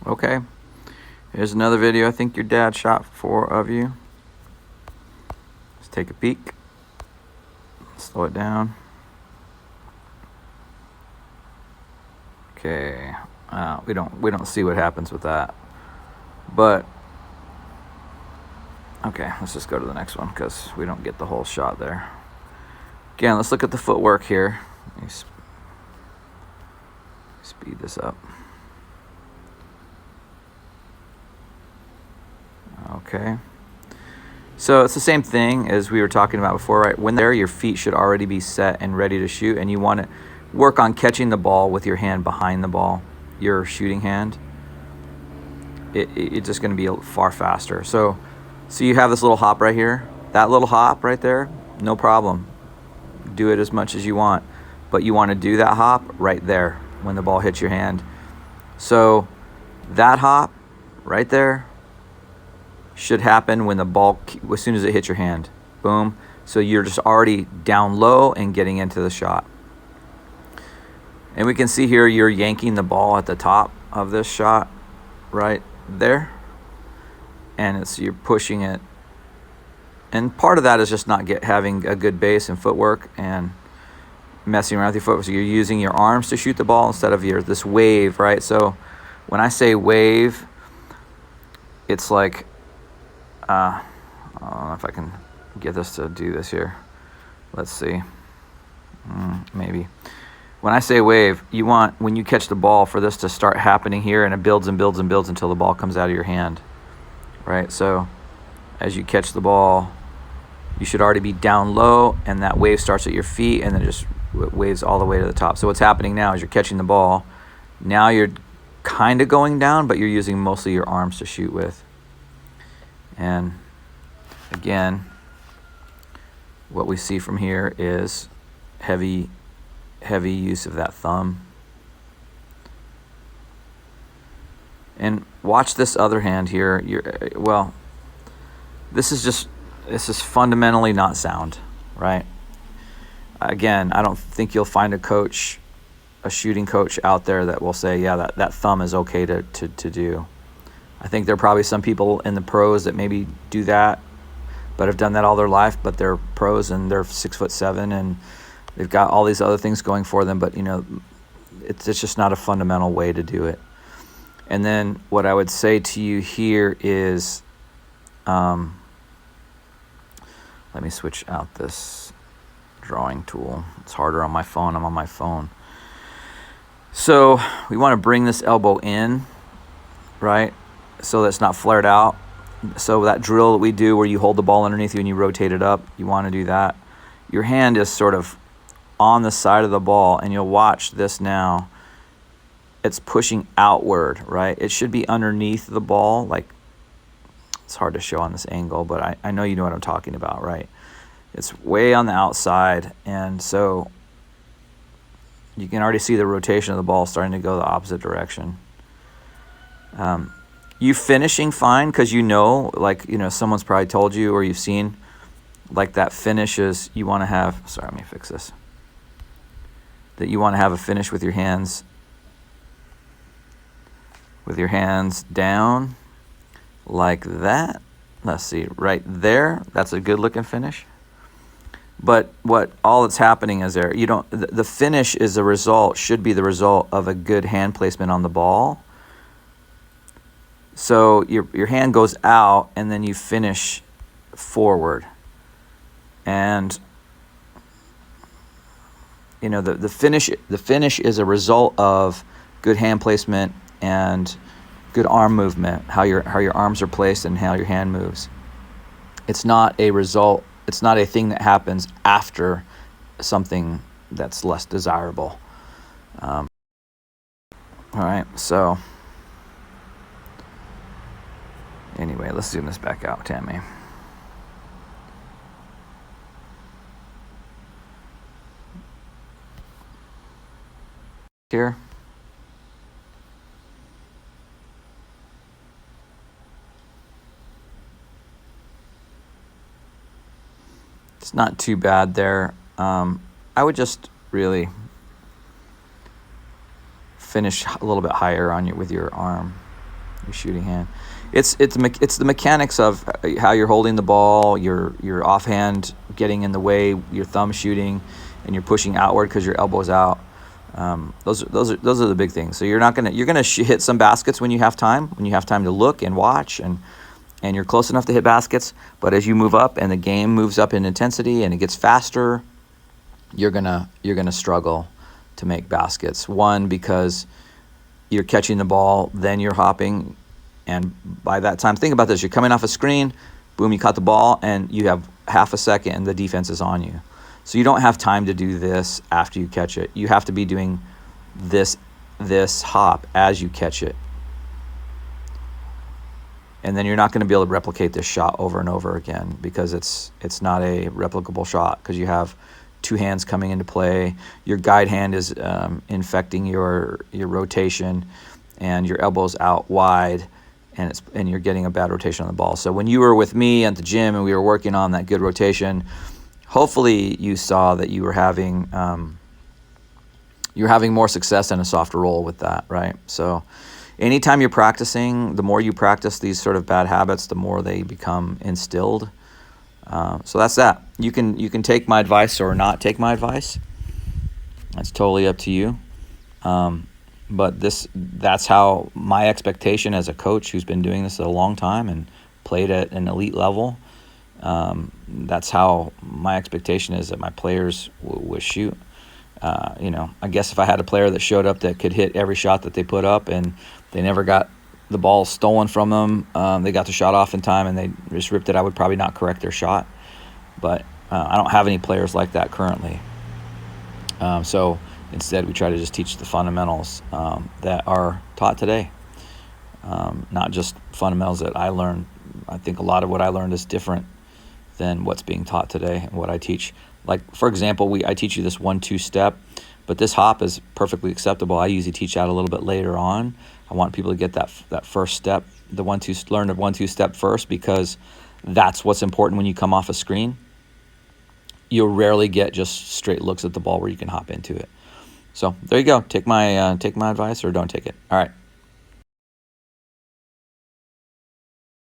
Okay. Here's another video. I think your dad shot 4 of you. Let's take a peek. Slow it down. Okay. We don't see what happens with that. But okay, let's just go to the next one because we don't get the whole shot there. Again, let's look at the footwork here. Let me speed this up. Okay. So it's the same thing as we were talking about before, right? When there, your feet should already be set and ready to shoot, and you want to work on catching the ball with your hand behind the ball, your shooting hand. It's just going to be far faster. So you have this little hop right here. That little hop right there, no problem. Do it as much as you want, but you want to do that hop right there when the ball hits your hand. So that hop right there should happen when the ball, as soon as it hits your hand. Boom. So you're just already down low and getting into the shot. And we can see here you're yanking the ball at the top of this shot right there. And you're pushing it. And part of that is just not having a good base and footwork and messing around with your footwork. So you're using your arms to shoot the ball instead of this wave, right? So when I say wave, it's like, I don't know if I can get this to do this here. Let's see. Maybe. When I say wave, you want, when you catch the ball, for this to start happening here, and it builds and builds and builds until the ball comes out of your hand, right? So as you catch the ball, you should already be down low, and that wave starts at your feet, and then it just waves all the way to the top. So what's happening now is you're catching the ball. Now you're kind of going down, but you're using mostly your arms to shoot with. And again, what we see from here is heavy use of that thumb. And watch this other hand here. This is fundamentally not sound, right? Again, I don't think you'll find a shooting coach out there that will say, yeah, that thumb is okay to do. I think there are probably some people in the pros that maybe do that, but have done that all their life, but they're pros and they're 6'7" and they've got all these other things going for them, but it's just not a fundamental way to do it. And then what I would say to you here is, let me switch out this drawing tool. It's harder on my phone. I'm on my phone. So we want to bring this elbow in, right? So that's not flared out. So that drill that we do where you hold the ball underneath you and you rotate it up, you want to do that. Your hand is sort of on the side of the ball, and you'll watch this now. It's pushing outward, right? It should be underneath the ball. Like, it's hard to show on this angle, but I know you know what I'm talking about, right? It's way on the outside, and so you can already see the rotation of the ball starting to go the opposite direction. You finishing fine because someone's probably told you, or you've seen, like, that finish is, you want to have, sorry, let me fix this, that you want to have a finish with your hands down like that. Let's see, right there, that's a good looking finish. But all that's happening is the finish is a result, should be the result of a good hand placement on the ball. So your hand goes out and then you finish forward. And the finish is a result of good hand placement and good arm movement, how your arms are placed and how your hand moves. It's not a result, it's not a thing that happens after something that's less desirable. All right, so anyway, let's zoom this back out, Tammy. Here. It's not too bad there. I would just really finish a little bit higher with your arm. your shooting hand. It's the mechanics of how you're holding the ball, your offhand getting in the way, your thumb shooting, and you're pushing outward because your elbow's out. Those are the big things. So you're gonna hit some baskets when you have time to look and watch, and you're close enough to hit baskets. But as you move up and the game moves up in intensity and it gets faster, you're gonna struggle to make baskets. One, because you're catching the ball, then you're hopping, and by that time, think about this: you're coming off a screen, boom, you caught the ball, and you have half a second, and the defense is on you. So you don't have time to do this after you catch it. You have to be doing this hop as you catch it. And then you're not going to be able to replicate this shot over and over again, because it's not a replicable shot, because you have two hands coming into play. Your guide hand is infecting your rotation, and your elbow's out wide, and you're getting a bad rotation on the ball. So when you were with me at the gym and we were working on that good rotation, hopefully you saw that you were having more success and a softer roll with that, right? So anytime you're practicing, the more you practice these sort of bad habits, the more they become instilled. So that's that. You can take my advice or not take my advice. That's totally up to you. But that's how my expectation as a coach who's been doing this a long time and played at an elite level. That's how my expectation is that my players will shoot. I guess if I had a player that showed up that could hit every shot that they put up and they never got the ball stolen from them, they got the shot off in time and they just ripped it, I would probably not correct their shot. But I don't have any players like that currently. So instead, we try to just teach the fundamentals that are taught today, not just fundamentals that I learned. I think a lot of what I learned is different than what's being taught today and what I teach. Like, for example, I teach you this 1-2 step, but this hop is perfectly acceptable. I usually teach that a little bit later on. I want people to get that first step, learn the 1-2 step first, because that's what's important when you come off a screen. You'll rarely get just straight looks at the ball where you can hop into it. So there you go. Take my advice or don't take it. All right.